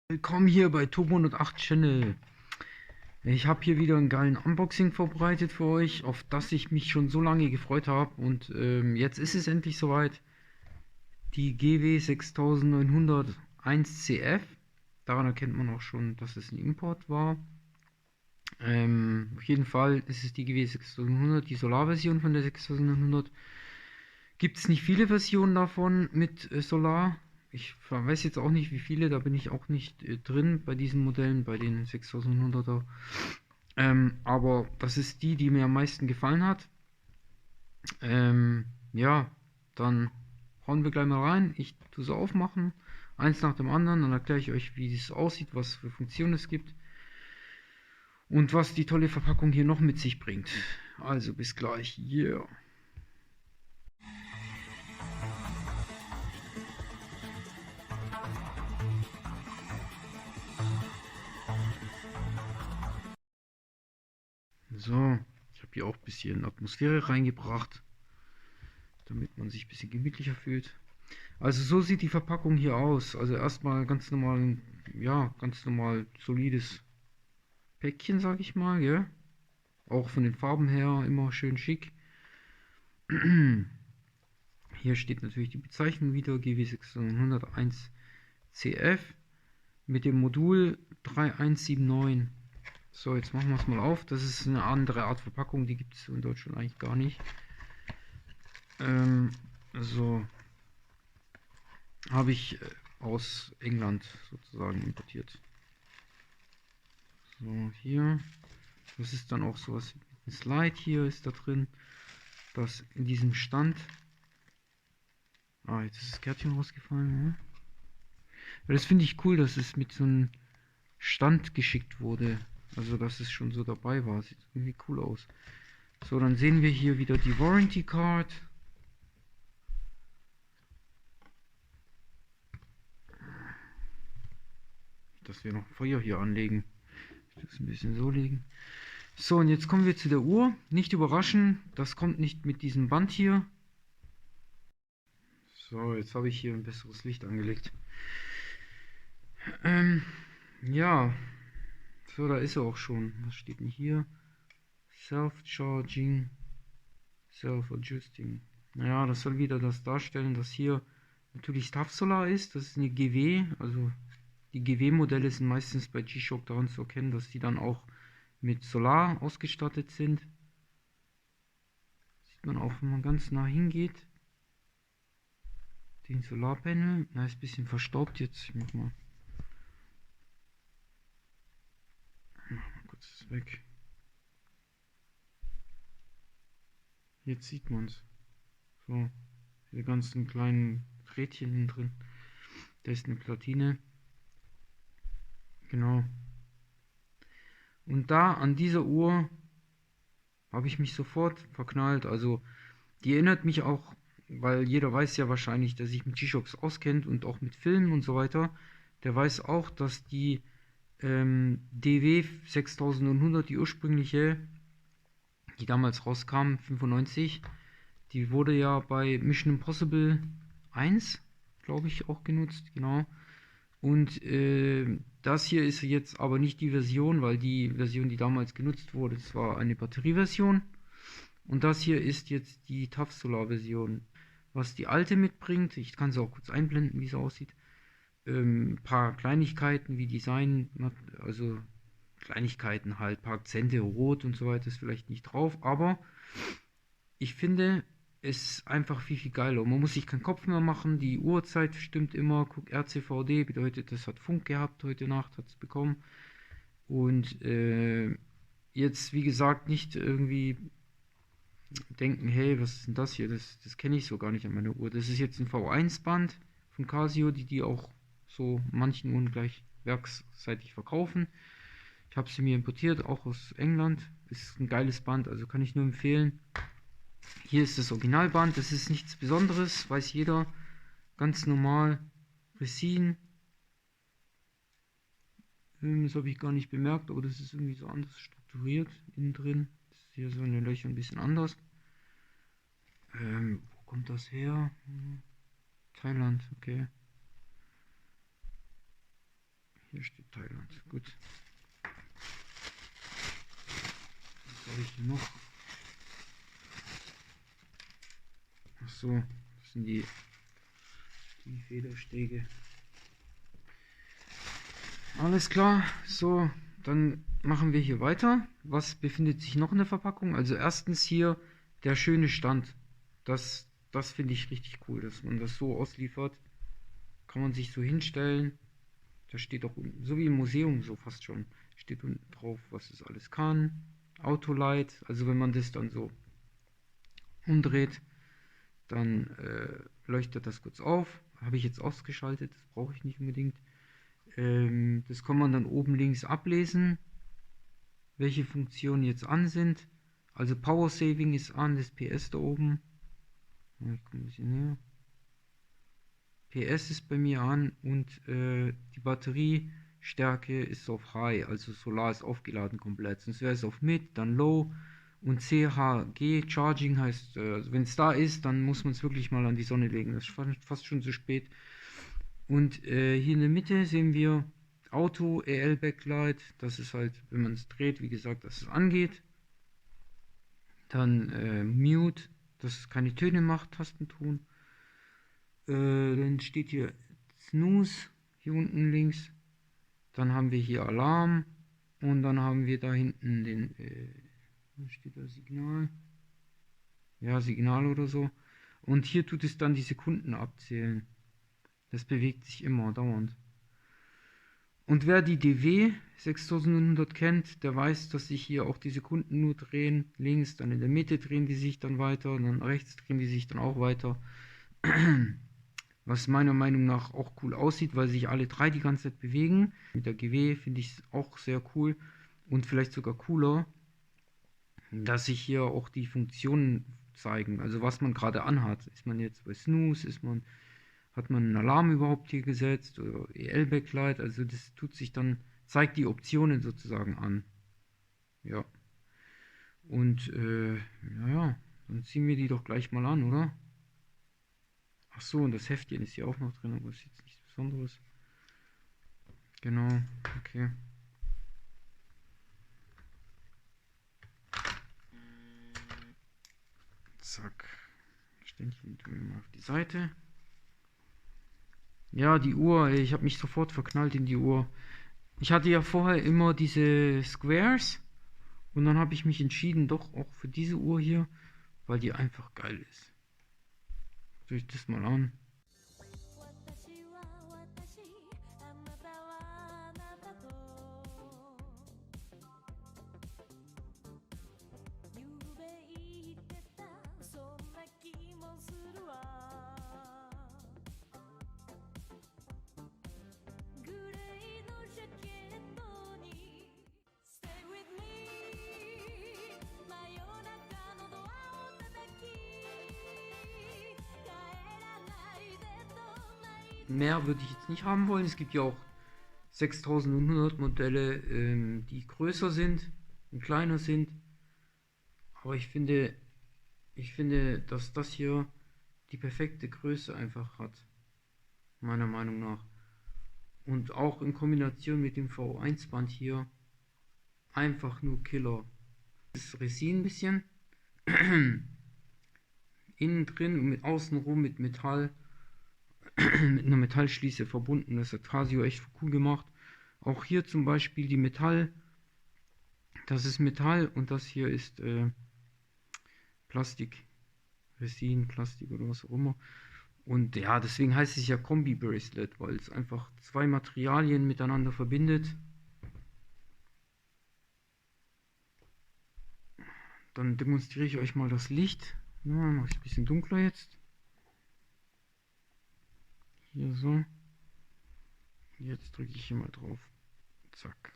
Willkommen hier bei Turbo 108 Channel. Ich habe hier wieder einen geilen Unboxing vorbereitet für euch, auf das ich mich schon so lange gefreut habe. Und jetzt ist es endlich soweit. Die GW 6901 CF. Daran erkennt man auch schon, dass es ein Import war. Auf jeden Fall ist es die GW 6900, die Solar-Version von der 6900. Gibt es nicht viele Versionen davon mit Solar. Ich weiß jetzt auch nicht, wie viele, da bin ich auch nicht drin bei diesen Modellen, bei den 6100er. Aber das ist die, die mir am meisten gefallen hat. Ja, dann hauen wir gleich mal rein. Ich tue sie aufmachen, eins nach dem anderen, dann erkläre ich euch, wie es aussieht, was für Funktionen es gibt und was die tolle Verpackung hier noch mit sich bringt. Also bis gleich. Yeah. So, ich habe hier auch ein bisschen Atmosphäre reingebracht, damit man sich ein bisschen gemütlicher fühlt. Also so sieht die Verpackung hier aus. Also erstmal ganz normal, ja, ganz normal solides Päckchen, sag ich mal, ja. Auch von den Farben her immer schön schick. Hier steht natürlich die Bezeichnung wieder, GW601 CF mit dem Modul 3179. So, jetzt machen wir es mal auf. Das ist eine andere Art Verpackung, die gibt es in Deutschland eigentlich gar nicht. So, habe ich aus England sozusagen importiert. So, hier. Das ist dann auch sowas wie ein Slide hier ist da drin. Das in diesem Stand. Ah, jetzt ist das Kärtchen rausgefallen. Ja. Ja, das finde ich cool, dass es mit so einem Stand geschickt wurde. Also, dass es schon so dabei war. Sieht irgendwie cool aus. So, dann sehen wir hier wieder die Warranty Card. Dass wir noch Feuer hier anlegen. Ich muss es ein bisschen so legen. So, und jetzt kommen wir zu der Uhr. Nicht überraschen, das kommt nicht mit diesem Band hier. So, jetzt habe ich hier ein besseres Licht angelegt. Ja, so, da ist er auch schon. Was steht denn hier? Self-Charging, Self-Adjusting. Naja, das soll wieder das darstellen, dass hier natürlich TAF Solar ist. Das ist eine GW, also die GW-Modelle sind meistens bei G-Shock daran zu erkennen, dass die dann auch mit Solar ausgestattet sind. Sieht man auch, wenn man ganz nah hingeht. Den Solarpanel, na, ist ein bisschen verstaubt jetzt. Ich mach mal kurz das weg. Jetzt sieht man es. So, diese ganzen kleinen Rädchen drin. Da ist eine Platine. Genau. Und da an dieser Uhr habe ich mich sofort verknallt. Also die erinnert mich auch, weil jeder weiß ja wahrscheinlich, dass sich mit G-Shocks auskennt und auch mit Filmen und so weiter. Der weiß auch, dass die DW 6100, die ursprüngliche, die damals rauskam, 95, die wurde ja bei Mission Impossible 1, glaube ich, auch genutzt, genau. Und das hier ist jetzt aber nicht die Version, weil die Version, die damals genutzt wurde, das war eine Batterieversion. Und das hier ist jetzt die TAF Solar Version. Was die alte mitbringt, ich kann sie auch kurz einblenden, wie sie aussieht. Ein paar Kleinigkeiten wie Design, also Kleinigkeiten halt, ein paar Akzente, rot und so weiter ist vielleicht nicht drauf, aber ich finde es einfach viel, viel geiler. Man muss sich keinen Kopf mehr machen, die Uhrzeit stimmt immer, guck RCVD, bedeutet, das hat Funk gehabt, heute Nacht hat es bekommen. Und jetzt, wie gesagt, nicht irgendwie denken, hey, was ist denn das hier? Das kenne ich so gar nicht an meiner Uhr. Das ist jetzt ein V1-Band von Casio, die auch so manchen Uhren gleich werksseitig verkaufen. Ich habe sie mir importiert, auch aus England. Ist ein geiles Band, also kann ich nur empfehlen. Hier ist das Originalband, das ist nichts Besonderes, weiß jeder. Ganz normal. Resin. Das habe ich gar nicht bemerkt, aber das ist irgendwie so anders strukturiert innen drin. Das ist hier so eine Löcher ein bisschen anders. Wo kommt das her? Thailand, okay. Hier steht Thailand. Gut. Was habe ich hier noch? Achso, das sind die Federstege. Alles klar, so, dann machen wir hier weiter. Was befindet sich noch in der Verpackung? Also erstens hier der schöne Stand. Das finde ich richtig cool, dass man das so ausliefert. Kann man sich so hinstellen. Da steht auch unten, so wie im Museum so fast schon, steht unten drauf, was es alles kann. Autolight, also wenn man das dann so umdreht, dann leuchtet das kurz auf. Habe ich jetzt ausgeschaltet, das brauche ich nicht unbedingt. Das kann man dann oben links ablesen, welche Funktionen jetzt an sind. Also Power Saving ist an, das PS da oben. Ich komme ein bisschen näher. PS ist bei mir an und die Batteriestärke ist auf High, also Solar ist aufgeladen komplett. Sonst wäre es auf Mid, dann Low und CHG, Charging heißt, also wenn es da ist, dann muss man es wirklich mal an die Sonne legen. Das ist fast schon zu spät. Und hier in der Mitte sehen wir Auto, EL Backlight, das ist halt, wenn man es dreht, wie gesagt, dass es angeht. Dann Mute, dass es keine Töne macht, Tastenton. Dann steht hier Snooze, hier unten links. Dann haben wir hier Alarm. Und dann haben wir da hinten den, was steht da, Signal? Ja, Signal oder so. Und hier tut es dann die Sekunden abzählen. Das bewegt sich immer dauernd. Und wer die DW 6900 kennt, der weiß, dass sich hier auch die Sekunden nur drehen. Links, dann in der Mitte drehen die sich dann weiter. Und dann rechts drehen die sich dann auch weiter. Was meiner Meinung nach auch cool aussieht, weil sich alle drei die ganze Zeit bewegen. Mit der GW finde ich es auch sehr cool. Und vielleicht sogar cooler, dass sich hier auch die Funktionen zeigen. Also was man gerade anhat. Ist man jetzt bei Snooze, hat man einen Alarm überhaupt hier gesetzt oder EL-Backlight, also das tut sich dann, zeigt die Optionen sozusagen an. Ja. Und naja, dann ziehen wir die doch gleich mal an, oder? Ach so, und das Heftchen ist hier auch noch drin, aber ist jetzt nichts Besonderes. Genau, okay. Zack. Ständchen tun wir mal auf die Seite. Ja, die Uhr, ich habe mich sofort verknallt in die Uhr. Ich hatte ja vorher immer diese Squares und dann habe ich mich entschieden, doch auch für diese Uhr hier, weil die einfach geil ist. Schau ich das mal an. Mehr würde ich jetzt nicht haben wollen. Es gibt ja auch 6100 Modelle, die größer sind und kleiner sind. Aber ich finde, dass das hier die perfekte Größe einfach hat. Meiner Meinung nach. Und auch in Kombination mit dem V1-Band hier einfach nur Killer. Das ist Resin ein bisschen. Innen drin und mit außenrum mit Metall. Mit einer Metallschließe verbunden. Das hat Casio echt cool gemacht. Auch hier zum Beispiel die Metall. Das ist Metall und das hier ist Plastik. Resin, Plastik oder was auch immer. Und ja, deswegen heißt es ja Kombi-Bracelet, weil es einfach zwei Materialien miteinander verbindet. Dann demonstriere ich euch mal das Licht. Ja, mache ich ein bisschen dunkler jetzt. Hier so. Jetzt drücke ich hier mal drauf. Zack.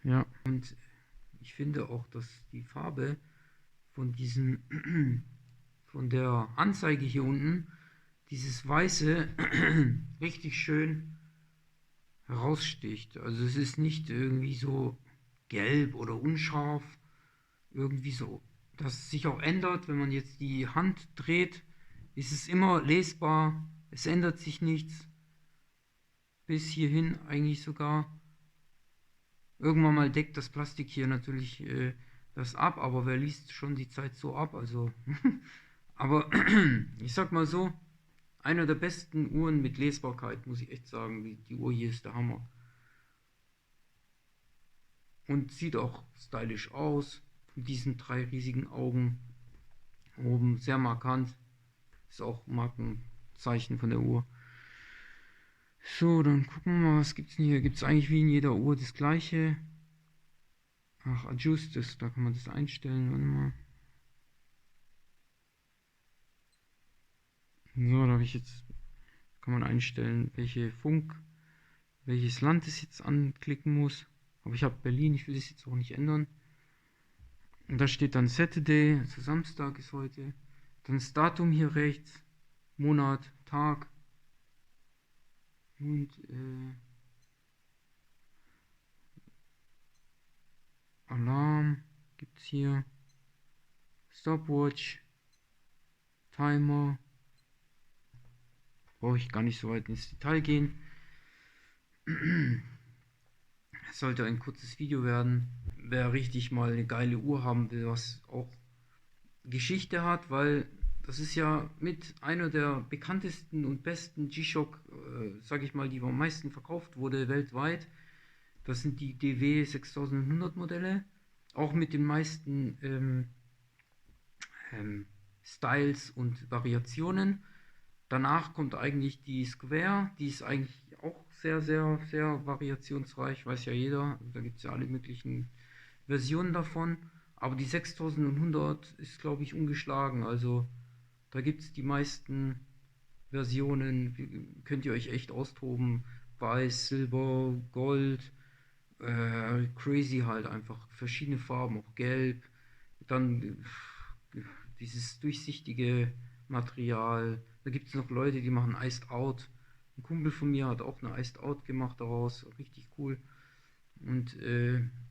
Ja, und ich finde auch, dass die Farbe von diesem, von der Anzeige hier unten, dieses Weiße richtig schön heraussticht. Also es ist nicht irgendwie so gelb oder unscharf, irgendwie so, dass es sich auch ändert, wenn man jetzt die Hand dreht, ist es immer lesbar Es ändert sich nichts. Bis hierhin eigentlich sogar. Irgendwann mal deckt das Plastik hier natürlich das ab, aber wer liest schon die Zeit so ab? Also, aber ich sag mal so, einer der besten Uhren mit Lesbarkeit, muss ich echt sagen. Die Uhr hier ist der Hammer. Und sieht auch stylisch aus. Mit diesen 3 riesigen Augen oben, sehr markant. Ist auch Markenzeichen von der Uhr. So, dann gucken wir mal, was gibt's denn hier? Gibt es eigentlich wie in jeder Uhr das gleiche? Ach, Adjustes, da kann man das einstellen. Warte mal. So, da habe ich jetzt, kann man einstellen, welches Land es jetzt anklicken muss. Aber ich habe Berlin, ich will das jetzt auch nicht ändern. Und da steht dann Saturday, also Samstag ist heute. Dann das Datum hier rechts, Monat, Tag. Und Alarm gibt es hier. Stopwatch, Timer. Brauche ich gar nicht so weit ins Detail gehen. Es sollte ein kurzes Video werden. Wer richtig mal eine geile Uhr haben will, was auch Geschichte hat, weil das ist ja mit einer der bekanntesten und besten G-Shock, sag ich mal, die am meisten verkauft wurde weltweit. Das sind die DW 6100 Modelle. Auch mit den meisten Styles und Variationen. Danach kommt eigentlich die Square, die ist eigentlich auch sehr, sehr, sehr variationsreich, weiß ja jeder. Da gibt es ja alle möglichen Versionen davon. Aber die 6100 ist, glaube ich, ungeschlagen. Also da gibt es die meisten Versionen, könnt ihr euch echt austoben. Weiß, Silber, Gold, crazy halt einfach. Verschiedene Farben, auch gelb. Dann dieses durchsichtige Material. Da gibt es noch Leute, die machen Iced Out. Ein Kumpel von mir hat auch eine Iced Out gemacht daraus. Richtig cool. Und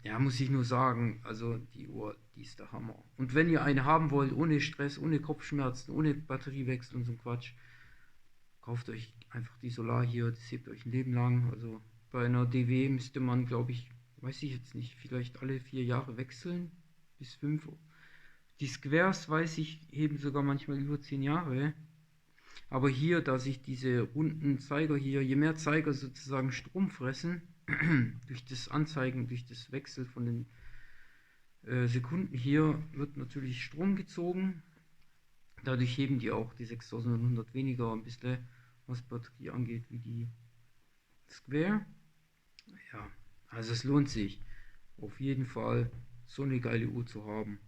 ja, muss ich nur sagen, also die Uhr, die ist der Hammer. Und wenn ihr eine haben wollt, ohne Stress, ohne Kopfschmerzen, ohne Batteriewechsel und so ein Quatsch, kauft euch einfach die Solar hier, das hebt euch ein Leben lang. Also bei einer DW müsste man, glaube ich, weiß ich jetzt nicht, vielleicht alle 4 Jahre wechseln, bis 5. Die Squares, weiß ich, heben sogar manchmal über 10 Jahre. Aber hier, da sich diese runden Zeiger hier, je mehr Zeiger sozusagen Strom fressen, durch das Anzeigen, durch das Wechsel von den Sekunden hier, wird natürlich Strom gezogen. Dadurch heben die auch die 6100 weniger ein bisschen, was Batterie angeht, wie die Square. Ja, also es lohnt sich auf jeden Fall, so eine geile Uhr zu haben.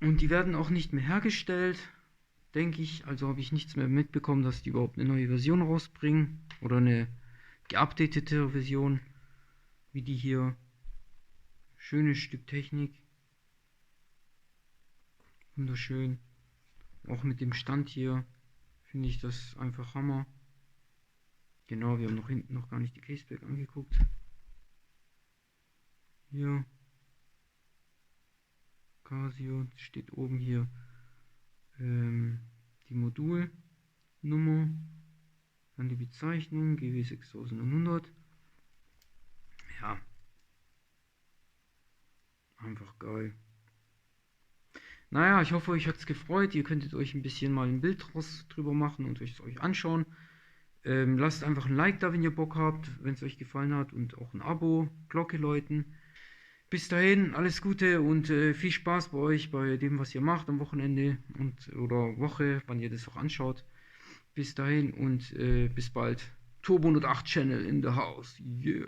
Und die werden auch nicht mehr hergestellt, denke ich. Also habe ich nichts mehr mitbekommen, dass die überhaupt eine neue Version rausbringen. Oder eine geupdatete Version. Wie die hier. Schönes Stück Technik. Wunderschön. Auch mit dem Stand hier finde ich das einfach Hammer. Genau, wir haben noch hinten noch gar nicht die Caseback angeguckt. Hier. Casio, steht oben hier die Modulnummer, dann die Bezeichnung GW 6100. Ja, einfach geil. Naja, ich hoffe, euch hat es gefreut. Ihr könntet euch ein bisschen mal ein Bild drüber machen und euch anschauen. Lasst einfach ein Like da, wenn ihr Bock habt, wenn es euch gefallen hat, und auch ein Abo, Glocke läuten. Bis dahin, alles Gute und viel Spaß bei euch, bei dem, was ihr macht am Wochenende oder Woche, wann ihr das auch anschaut. Bis dahin und bis bald. Turbo 108 Channel in the house. Yeah.